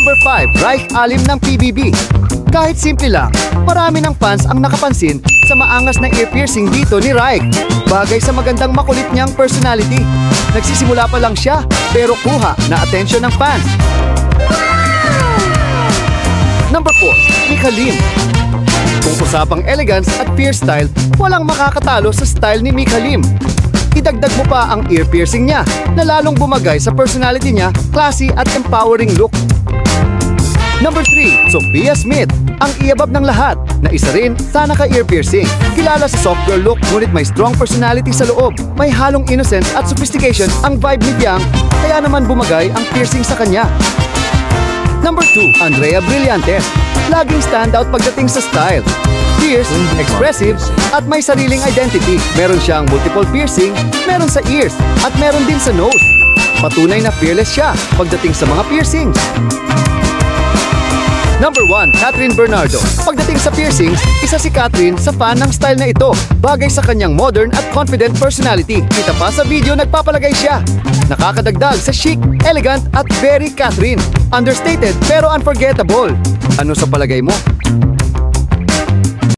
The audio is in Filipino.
Number 5, Reich Alim ng PBB. Kahit simple lang, marami ng fans ang nakapansin sa maangas na ear piercing dito ni Reich. Bagay sa magandang makulit niyang personality. Nagsisimula pa lang siya, pero kuha na atensyon ng fans. Number 4, Mika Lim. Kung usapang elegance at pierce style, walang makakatalo sa style ni Mika Lim. Idagdag mo pa ang ear piercing niya na lalong bumagay sa personality niya, classy at empowering look. Number 3, Sophia Smith. Ang iabab ng lahat na isa rin sa naka-ear piercing. Kilala sa soft girl look ngunit may strong personality sa loob. May halong innocence at sophistication ang vibe ni Piang, kaya naman bumagay ang piercing sa kanya. Number 2, Andrea Brillantes. Laging standout pagdating sa style. Fierce, expressive, at may sariling identity. Meron siyang multiple piercing, meron sa ears, at meron din sa nose. Patunay na fearless siya pagdating sa mga piercings. Number 1, Catherine Bernardo. Pagdating sa piercings, isa si Catherine sa fan ng style na ito. Bagay sa kanyang modern at confident personality. Kita pa sa video nagpapalagay siya. Nakakadagdag sa chic, elegant at very Catherine. Understated pero unforgettable. Ano sa palagay mo?